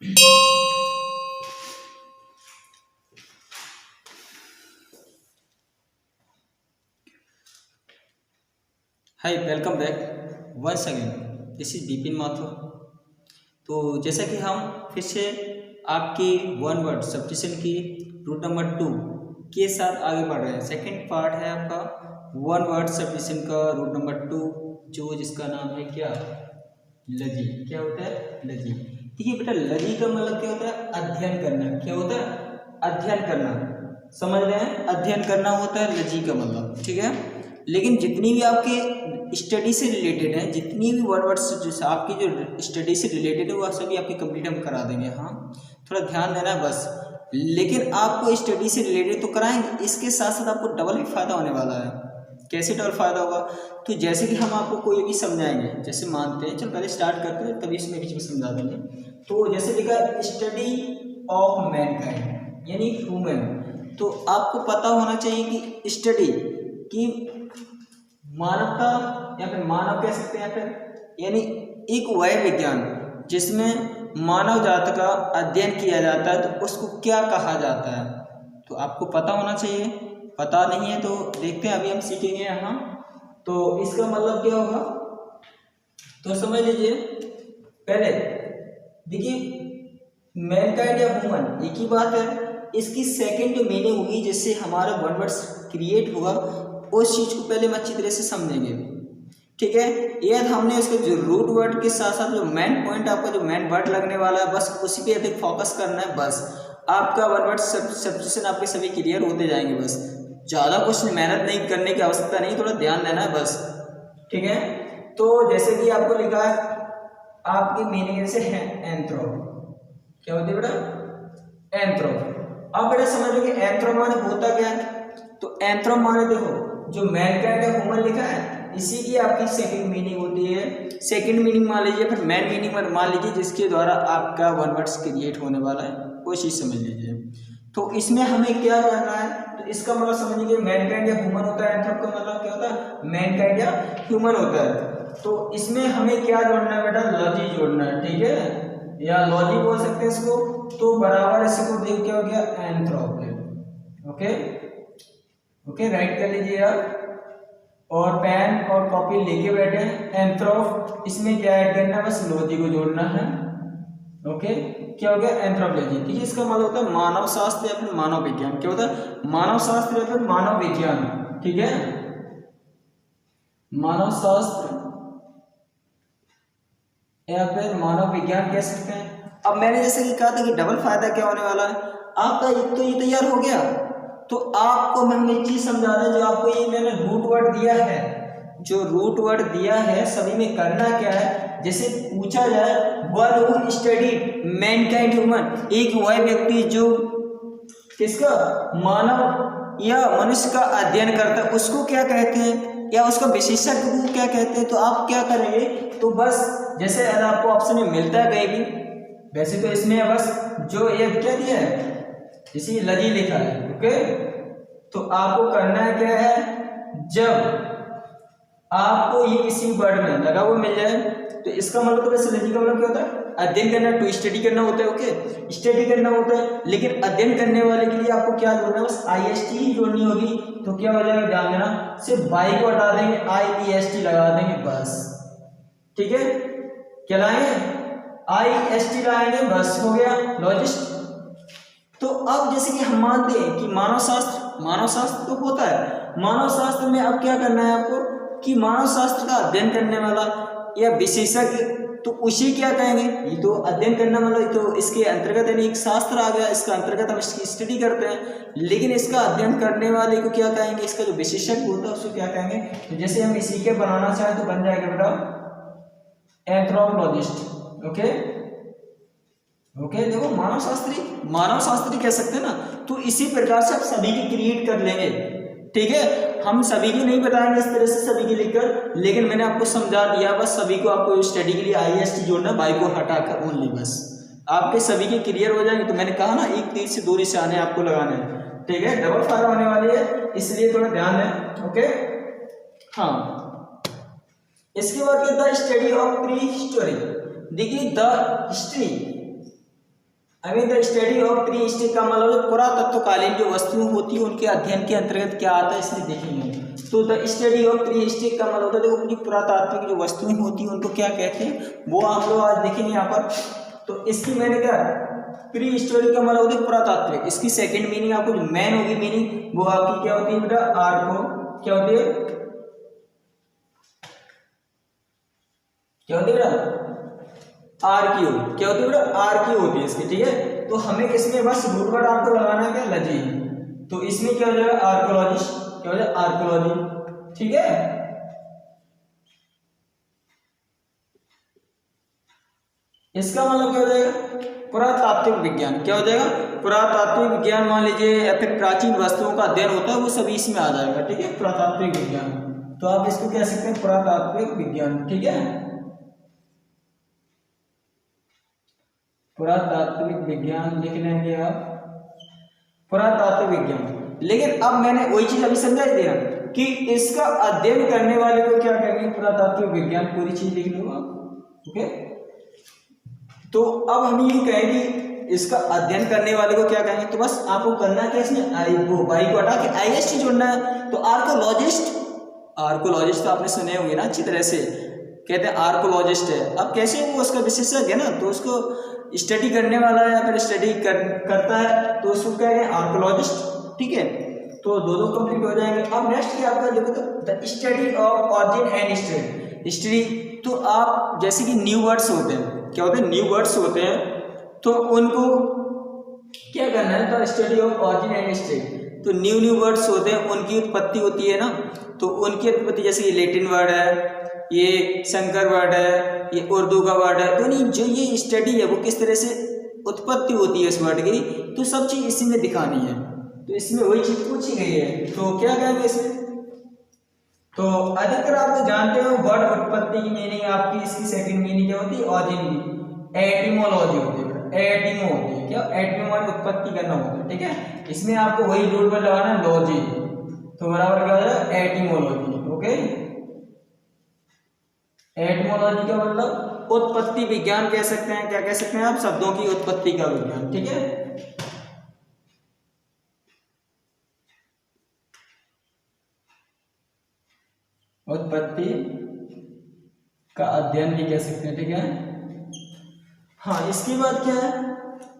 Hi, welcome back once again. This is Bipin Mathur. तो जैसा कि हम फिर से आपकी वन वर्ड सब्स्टिट्यूशन की रूट नंबर 2 के साथ आगे बढ़ रहे हैं। सेकंड पार्ट है आपका वन वर्ड सब्स्टिट्यूशन का रूट नंबर 2, जो जिसका नाम है क्या, लजी। क्या होता है? लजी। ठीक है बेटा, लजी का मतलब क्या होता है? अध्ययन करना। क्या होता है? अध्ययन करना। समझ रहे हैं? अध्ययन करना होता है लजी का मतलब। ठीक है, लेकिन जितनी भी आपके स्टडी से रिलेटेड है, जितनी भी वर्ड्स आपकी जो स्टडी से रिलेटेड है, वह सभी आपकी कंप्लीट हम करा देंगे। हाँ, थोड़ा ध्यान देना है बस। लेकिन आपको स्टडी से रिलेटेड तो कराएंगे, इसके साथ साथ आपको डबल भी फायदा होने वाला है। कैसे डबल फायदा होगा? तो जैसे कि हम आपको कोई भी समझाएंगे, जैसे मानते हैं, चलो पहले स्टार्ट करते हैं, तभी इसमें बीच में समझा देंगे। तो जैसे लिखा स्टडी ऑफ मैनकाइंड यानी ह्यूमन, तो आपको पता होना चाहिए कि स्टडी की मानवता या फिर मानव कह सकते हैं, फिर यानी एक वह विज्ञान जिसमें मानव जात का अध्ययन किया जाता है, तो उसको क्या कहा जाता है? तो आपको पता होना चाहिए। पता नहीं है तो देखते हैं, अभी हम सीखेंगे यहाँ। तो इसका मतलब क्या होगा, तो समझ लीजिए। पहले देखिए, मैनकाइंड या ह्यूमन एक ही बात है। इसकी सेकंड जो मीनिंग होगी, जिससे हमारा वन वर्ड्स क्रिएट होगा, उस चीज को पहले हम अच्छी तरह से समझेंगे। ठीक है, ये हमने इसके जो रूट वर्ड के साथ साथ जो मेन पॉइंट, आपका जो मेन वर्ड लगने वाला है, बस उसी पे अधिक फोकस करना है। बस आपका वन वर्ड सब्स्टिट्यूशन आपके सभी क्लियर होते जाएंगे। बस ज़्यादा कुछ मेहनत नहीं करने की आवश्यकता नहीं, थोड़ा ध्यान देना है बस। ठीक है, तो जैसे कि आपको लिखा है, आपकी मीनिंग जैसे है एंथ्रोप। क्या होती है बेटा? एंथ्रोप। अब बेटा समझ लो कि एंथ्रोप माने होता क्या है। तो एंथ्रोप माने देखो, जो मैनकाइंड है ह्यूमन लिखा है, इसी की आपकी सेकंड मीनिंग होती है। सेकंड मीनिंग मान लीजिए, फिर मेन मीनिंग मान लीजिए, जिसके द्वारा आपका वन वर्ड्स क्रिएट होने वाला है, वो चीज समझ लीजिए। तो इसमें हमें क्या करना है, तो इसका मतलब समझ लीजिए, मैनकाइंड या ह्यूमन होता है। एंथ्रोप का मतलब क्या होता है? मैनकाइंड या ह्यूमन होता है। तो इसमें हमें क्या जोड़ना है बेटा? लॉजी जोड़ना है। ठीक है, या लॉजी बोल सकते हैं इसको। तो बराबर इसको देख क्या हो गया? एंथ्रोप। ओके ओके, राइट कर लीजिए आप, और पेन और कॉपी लेके बैठे हैं। एंथ्रोप, इसमें क्या ऐड करना है? बस लॉजी को जोड़ना है। ओके, क्या हो गया? एंथ्रोपोलॉजी। ठीक है, इसका मतलब होता है मानव शास्त्र या फिर मानव विज्ञान। क्या होता है? मानव शास्त्र या फिर मानव विज्ञान। ठीक है, मानव शास्त्र या फिर मानव विज्ञान कह सकते हैं। अब मैंने जैसे कि कहा था कि डबल फायदा क्या होने वाला है आपका, एक तो ये तैयार हो गया, तो आपको मैं एक चीज समझा दें, जो आपको ये मैंने रूट वर्ड दिया है, जो रूट वर्ड दिया है, सभी में करना क्या है, जैसे पूछा जाए one who studied Mankind human, एक वह व्यक्ति जो किसका, मानव या मनुष्य का अध्ययन करता है, उसको क्या कहते हैं, या उसका विशेषज्ञ को क्या कहते हैं। तो आप क्या करेंगे, तो बस जैसे आपको ऑप्शन में मिलता है कहीं भी, वैसे तो इसमें बस जो ये क्या दिया है, इसी लजी लिखा है। ओके, तो आपको करना है क्या है, जब आपको ये किसी वर्ड में लगा हुआ मिल जाए, तो इसका मतलब तो वैसे लजी का मतलब क्या होता है? अध्ययन करना, टू स्टडी करना होता है। ओके, स्टडी करना होता है, लेकिन अध्ययन करने वाले के लिए आपको क्या जोड़ना है? बस IST ही जोड़नी होगी। तो क्या हो जाएगा, ध्यान देना, सिर्फ बाई को हटा देंगे, IEST लगा देंगे बस। ठीक है, क्या लाएंगे? IST लाएंगे, बस हो गया लॉजिस्ट। तो अब जैसे कि हम मानते हैं कि मानव शास्त्र तो होता है। मानव शास्त्र में अब क्या करना है आपको, कि मानव शास्त्र का अध्ययन करने वाला या विशेषज्ञ, तो उसी क्या कहेंगे, ये तो अध्ययन करना मतलब तो इसके अंतर्गत यानी एक शास्त्र आ गया, इसका अंतर्गत हम इसकी स्टडी करते हैं। लेकिन इसका अध्ययन करने वाले को क्या कहेंगे, इसका जो विशेषज्ञ होता है उसको क्या कहेंगे। तो जैसे हम इसी के बनाना चाहें तो बन जाएगा बेटा एंथ्रोपोलॉजिस्ट। ओके ओके, देखो मानव शास्त्री कह सकते हैं ना। तो इसी प्रकार से आप सभी की क्रिएट कर लेंगे। ठीक है, हम सभी की नहीं बताएंगे इस तरह से सभी की लिखकर, लेकिन मैंने आपको समझा दिया, बस सभी को आपको स्टडी के लिए IST जोड़ना, बाई को हटाकर ओनली, बस आपके सभी के क्लियर हो जाएंगे। तो मैंने कहा ना, एक तीर से दो निशाने आपको लगाने हैं। ठीक है, डबल फायदा होने वाली है, इसलिए थोड़ा ध्यान दें। ओके, हाँ, इसके बाद the study of pre history. देखिए, द हिस्ट्री अभी the study of pre history का मतलब पुरातत्वकालीन जो वस्तुएं होती है उनके अध्ययन के अंतर्गत क्या आता है इसलिए देखेंगे। तो the study of pre history का मतलब होता है देखो अपनी पुरातात्विक जो वस्तुएं होती हैं उनको क्या कहते हैं वो हम लोग आज देखेंगे यहाँ पर। तो इसकी मैंने क्या प्री हिस्टोरिक का मतलब होता है पुरातात्विक, इसकी सेकंड मीनिंग आपको जो मेन होगी मीनिंग वो आपकी क्या होती है बेटा आर्को क्या होती है बेटा आर्कियो क्या होती है बेटा आर्कियो होती है इसकी, ठीक है। तो हमें इसमें बस रूट वर्ड आपको लगाना है क्या लजी, तो इसमें क्या हो जाएगा आर्कोलॉजिस्ट क्या हो जाएगा आर्कोलॉजी, ठीक है। इसका मतलब क्या हो जाएगा पुरातात्विक विज्ञान क्या हो जाएगा पुरातात्विक विज्ञान मान लीजिए या फिर प्राचीन वस्तुओं का अध्ययन होता है वो सभी इसमें आ जाएगा, ठीक है पुरातात्विक विज्ञान। तो आप इसको कह सकते हैं पुरातात्विक विज्ञान, ठीक है पुरातात्विक विज्ञान लिख लेंगे आप पुरातात्विक विज्ञान। लेकिन अब मैंने वही चीज अभी समझा दिया कि इसका अध्ययन करने वाले को क्या कहेंगे पुरातात्विक विज्ञान, पूरी चीज लिख लो आप, ओके। तो अब हम ये कहें कि इसका अध्ययन करने वाले को क्या कहेंगे, तो बस आपको करना क्या इसमें वो वाई को हटा के आईएसटी जोड़ना है। तो आर्कोलॉजिस्ट तो आपने सुने होंगे ना अच्छी तरह से, कहते हैं आर्कोलॉजिस्ट है। अब कैसे वो उसका विशेषज्ञ है ना, तो उसको स्टडी करने वाला है या फिर स्टडी करता है तो उसको क्या है आर्कोलॉजिस्ट, ठीक है। तो दो कंप्लीट हो जाएंगे। अब नेक्स्ट क्या आपका देखो तो the study of origin and history. तो आप जैसे कि न्यू वर्ड्स होते हैं, क्या होते हैं न्यू वर्ड्स होते हैं, तो उनको क्या करना है तो study of origin and history. तो न्यू वर्ड्स होते हैं उनकी उत्पत्ति होती है ना, तो उनकी उत्पत्ति जैसे ये लैटिन वर्ड है, ये संकर वर्ड है, ये उर्दू का वर्ड है, तो नहीं जो ये स्टडी है वो किस तरह से उत्पत्ति होती है इस वर्ड की, तो सब चीज इसी में दिखानी है। तो इसमें वही चीज पूछी गई है, तो क्या कहेंगे इसमें। तो अधिकतर आप जानते हो वर्ड उत्पत्ति की मीनिंग आपकी इसकी सेकंड मीनिंग क्या होती है ऑरिजिन की एटिमोलॉजी होती है, एटिमो होती है क्या एटिमो माने उत्पत्ति करना होता है, ठीक है। इसमें आपको वही रूट पर लगाना है लॉजी, तो बराबर क्या हो जाएगा एटिमोलॉजी, ओके। एटिमोलॉजी का मतलब उत्पत्ति विज्ञान कह सकते हैं, क्या कह सकते हैं आप शब्दों की उत्पत्ति का विज्ञान, ठीक है। उत्पत्ति का अध्ययन भी कह सकते हैं, ठीक है। हाँ इसके बाद क्या है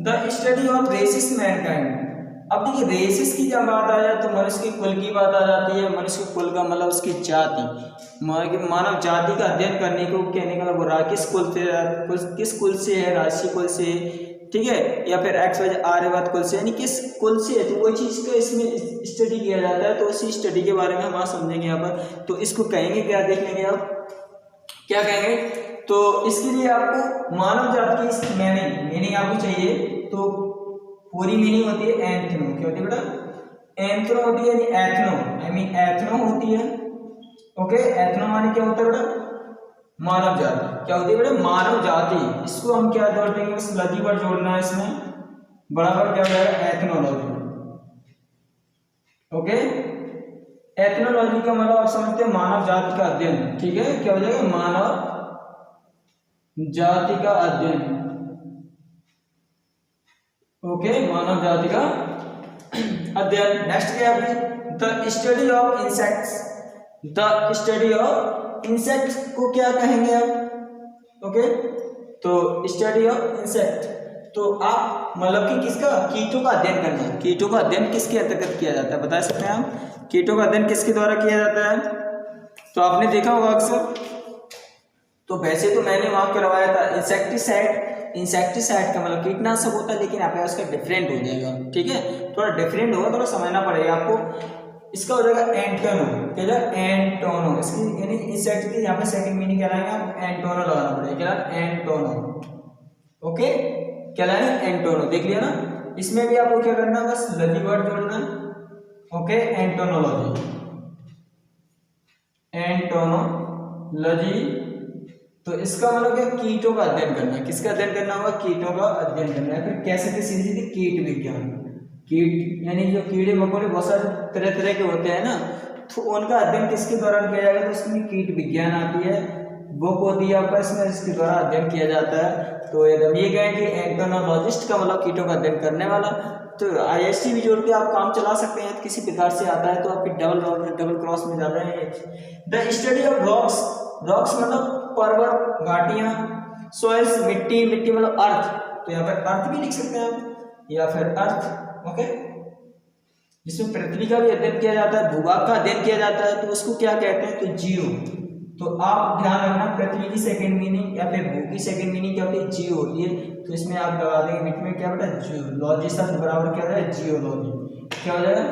the study of races mankind. अब देखिए रेसिस की जब बात आ जाए तो मनुष्य के कुल की बात आ जाती है। मनुष्य के कुल का मतलब उसकी जाति, मानव जाति का अध्ययन करने को कहने का मतलब किस कुल से है, राशि कुल से, ठीक है, या फिर एक्स वाई आर्यवर्त कुल से, यानी किस कुल से है, तो वो चीज का इसमें स्टडी किया जाता है। तो उसी स्टडी के बारे में हम आज समझेंगे यहाँ पर। तो इसको कहेंगे क्या, देख लेंगे आप क्या कहेंगे। तो इसके लिए आपको मानव जाति की मीनिंग आपको चाहिए, तो पूरी मीनिंग होती है एंथनो, क्या होती है बेटा एंथनो होती है, एथनो होती है, ओके। एथनो माने क्या होता है बेटा मानव जाति, क्या होती है बेटा मानव जाति। इसको हम क्या जोड़ देंगे, बस लजी वर्ड जोड़ना है इसमें, बराबर क्या हो जाएगा एथनोलॉजी, ओके। एथनोलॉजी का मतलब आप समझते हैं मानव जाति का अध्ययन, ठीक है, क्या हो जाएगा मानव जाति का अध्ययन, ओके, मानव जाति का अध्ययन। नेक्स्ट क्या है the study of insects. The study of insects को क्या कहेंगे आप, ओके। तो स्टडी ऑफ इंसेक्ट, तो आप मतलब कि किसका कीटों का अध्ययन करना। कीटों का अध्ययन किसके अंतर्गत किया जाता है बता सकते हैं आप, कीटों का अध्ययन किसके द्वारा किया जाता है। तो आपने देखा होगा अक्सर, तो वैसे तो मैंने वहां करवाया था इंसेक्टिसाइड का मतलब कीटनाशक होता है, लेकिन यहाँ पे उसका डिफरेंट हो जाएगा, ठीक है, थोड़ा डिफरेंट होगा, थोड़ा समझना पड़ेगा आपको। इसका हो जाएगा एंटोनो, क्या जाएगा एंटोनो, इसकी यानी इंसेक्ट की यहाँ पे सेकंड मीनिंग क्या लाएंगे आप एंटोनो लगाना पड़ेगा, क्या एंटोनो, ओके, क्या लाएंगे एंटोनो, देख लिया ना। इसमें भी आपको क्या करना है बस लजी वर्ड जोड़ना है, ओके, एंटोनोलॉजी, एंटोनोलॉजी। तो इसका मतलब क्या कीटों का अध्ययन करना है, किसका अध्ययन करना होगा कीटों का अध्ययन करना है। फिर कैसे सीधे कीट विज्ञान, कीट यानी जो कीड़े मकोड़े बहुत सारे तरह के होते हैं ना, तो उनका अध्ययन किसके दौरान किया जाएगा, तो उसमें कीट विज्ञान आती है। बुक होती है आपका, इसमें इसके द्वारा अध्ययन किया जाता है। तो एकदम ये कहें कि एंटोनोलॉजिस्ट का मतलब कीटों का अध्ययन करने वाला। तो IST भी जोड़ के आप काम चला सकते हैं, किसी प्रकार से आता है तो आपकी डबल क्रॉस में जाते हैं। The study of rocks, rocks मतलब पर्वत, घाटियां, सॉइल्स मिट्टी, मिट्टी मतलब अर्थ, तो यहाँ पर अर्थ भी लिख सकते हैं आप, या फिर अर्थ, ओके, जिसमें पृथ्वी का भी अध्ययन किया जाता है, भूभाग का अध्ययन किया जाता है, तो उसको क्या कहते हैं, तो जियो। तो आप ध्यान रखना, पृथ्वी की सेकंड मीनिंग या फिर भू की सेकंड मीनिंग क्या होती है, जियो होती है। तो इसमें आप लगा देंगे बीच में क्या बेटा, जियोलॉजी शब्द बराबर क्या हो जाएगा, जियोलॉजी, क्या हो जाएगा,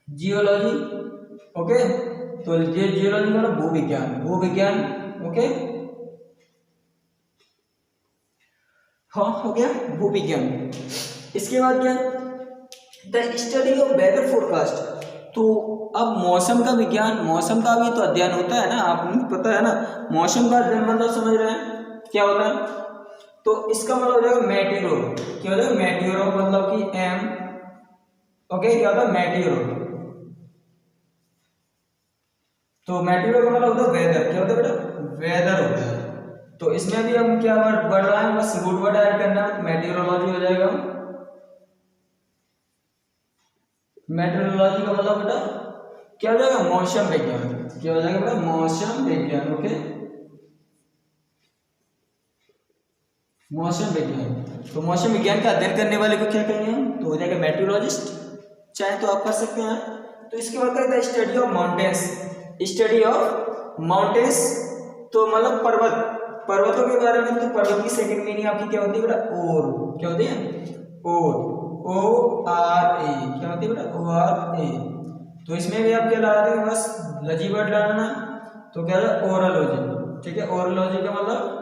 जियोलॉजी, ओके। तो ये जियोलॉजी मतलब भू विज्ञान, भू विज्ञान, ओके, हाँ हो गया भू विज्ञान। इसके बाद क्या, the study of weather forecast. तो अब मौसम का विज्ञान, मौसम का भी तो अध्ययन होता है ना, आपको पता है ना, मौसम का अध्ययन मतलब समझ रहे हैं क्या होता है। तो इसका मतलब हो जाएगा मेटीरो, क्या हो जाएगा, मेटीरो मतलब कि एम, ओके, क्या होता है मेटीरो। तो मेटीरो का मतलब होता है वेदर, क्या होता है बेटा, वेदर होता है। तो इसमें भी हम क्या वर्ड बढ़ रहा है, बस रूट वर्ड ऐड करना, मेटीरोलॉजी हो जाएगा। मेट्रोलॉजी का मतलब बेटा क्या हो जाएगा, मौसम विज्ञान, क्या हो जाएगा बेटा, मौसम विज्ञान, ओके, मौसम विज्ञान। तो मौसम विज्ञान का अध्ययन करने वाले को क्या कहेंगे हम, तो हो जाएगा मेट्रोलॉजिस्ट, चाहे तो आप कर सकते हैं। तो इसके बाद कहते हैं study of mountains, study of mountains, तो मतलब पर्वत, पर्वतों के बारे में। तो पर्वत की सेकंड मीनिंग आपकी क्या होती है बेटा, ओर, क्या होती है, ओर, ORA, क्या होती है बेटा, ORA। तो इसमें भी आप क्या लगाते हैं, बस लजी वर्ड लगाना, तो क्या है ओरलॉजी, ठीक है, ओरलॉजी का मतलब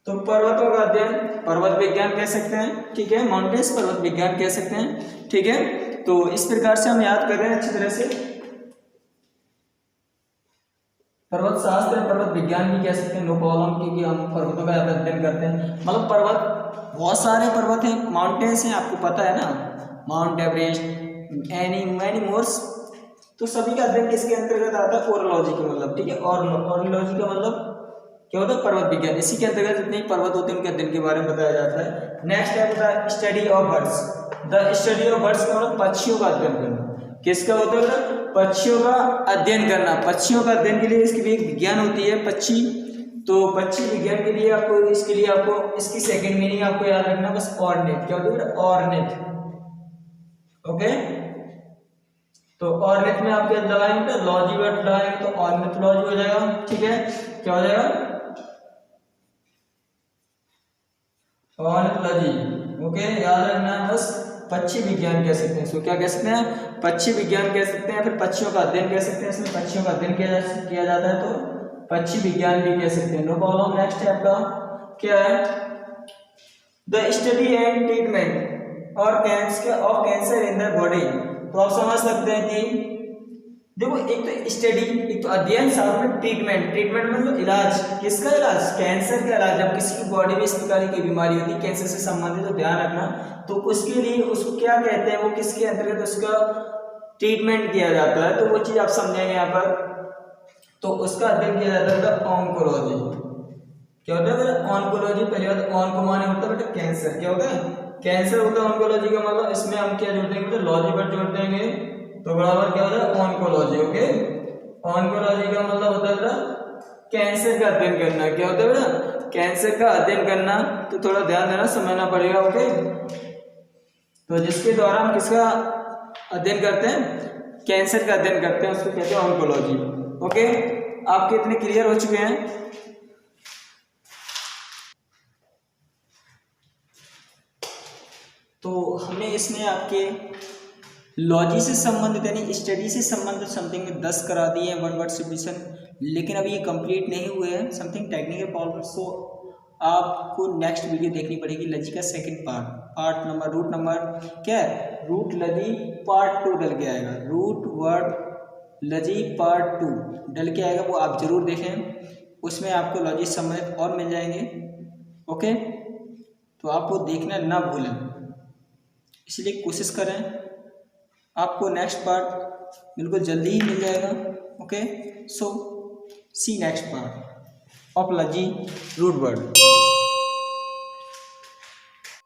तो पर्वतों का अध्ययन, पर्वत विज्ञान कह सकते हैं, ठीक है, माउंटेन्स पर्वत विज्ञान कह सकते हैं, ठीक है। तो इस प्रकार से हम याद कर रहे हैं अच्छी तरह से, पर्वत शास्त्र, पर्वत विज्ञान भी कह सकते हैं, नो प्रॉब्लम, क्योंकि हम पर्वतों का अध्ययन करते हैं। मतलब पर्वत बहुत सारे पर्वत हैं, माउंटेन्स हैं, आपको पता है ना, माउंट एवरेस्ट, मैनी मोर्स। तो सभी का अध्ययन किसके अंतर्गत आता है, ओरलॉजी का मतलब, ठीक है, और ओरलॉजी का मतलब क्या होता है, पर्वत विज्ञान। इसी के अंतर्गत जितने पर्वत होते हैं उनके अध्ययन के बारे में बताया जाता है। नेक्स्ट है the study of birds, the study of birds का मतलब पक्षियों का अध्ययन करना। किसका होता है, पक्षियों का अध्ययन करना। पक्षियों का अध्ययन के लिए इसकी भी एक विज्ञान होती है, पक्षी। तो पक्षी विज्ञान के लिए आपको, इसके लिए आपको इसकी सेकंड मीनिंग आपको याद रखना, बस ऑर्नेट, क्या होती है, ऑर्नेट, ओके। तो ऑर्नेट में आप क्या लगाएंगे, लॉजी वर्ड लगाएंगे, तो ऑर्निथोलॉजी हो जाएगा, ठीक है, क्या हो जाएगा, ऑर्निथोलॉजी, ओके, याद रखना है बस। पक्षी विज्ञान कह सकते हैं इसको, क्या कह सकते हैं, पक्षी विज्ञान कह सकते हैं, फिर पक्षियों का अध्ययन कह सकते हैं, इसमें पक्षियों का अध्ययन किया जाता है, तो पक्षी विज्ञान भी कह सकते हैं, नो प्रॉब्लम। नेक्स्ट है आपका क्या है, द स्टडी एंड ट्रीटमेंट और कैंसर इन द बॉडी। तो आप समझ सकते हैं कि देखो, एक तो स्टडी, एक तो अध्ययन, साथ में ट्रीटमेंट, ट्रीटमेंट मतलब इलाज, किसका इलाज, कैंसर का इलाज। जब किसी की बॉडी में इस प्रकार की बीमारी होती है कैंसर से संबंधित, तो ध्यान रखना, तो उसके लिए उसको क्या कहते हैं, वो किसके अंतर्गत उसका ट्रीटमेंट किया जाता है, तो वो चीज आप समझेंगे यहाँ पर। तो उसका अध्ययन किया जाता है ऑन्कोलॉजी, क्या होता है बेटा, ऑन्कोलॉजी। पहली बात, ऑन्को माने होता है बेटा कैंसर, क्या होता है, कैंसर होता है ऑन्कोलॉजी का मतलब। इसमें हम क्या जोड़ देंगे, लॉजी पर जोड़ देंगे, तो बराबर क्या होता है, ऑन्कोलॉजी, ओके। ऑन्कोलॉजी का मतलब होता है बेटा कैंसर का अध्ययन करना, क्या होता है बेटा, कैंसर का अध्ययन करना। तो थोड़ा ध्यान देना, समझना पड़ेगा, ओके। तो जिसके द्वारा हम किसका अध्ययन करते हैं, कैंसर का अध्ययन करते हैं, उसको कहते हैं ऑन्कोलॉजी, ओके। आपके इतने क्लियर हो चुके हैं। तो हमने इसमें आपके लॉजी से संबंधित यानी स्टडी से संबंधित समथिंग में 10 करा दिए हैं, 1 वर्ड सब्स्टिट्यूशन, लेकिन अभी ये कंप्लीट नहीं हुए हैं, समथिंग टेक्निकल प्रॉब्लम। सो आपको नेक्स्ट वीडियो देखनी पड़ेगी, लजी का second part number, root number क्या है, रूट लजी पार्ट 2 डल के आएगा, रूट वर्ड लजी पार्ट 2 डल के आएगा, वो आप जरूर देखें, उसमें आपको लॉजी संबंधित और मिल जाएंगे, ओके। तो आप वो देखना ना भूलें, इसलिए कोशिश करें, आपको नेक्स्ट पार्ट बिल्कुल जल्दी ही मिल जाएगा, okay. So See next part of Laji root word.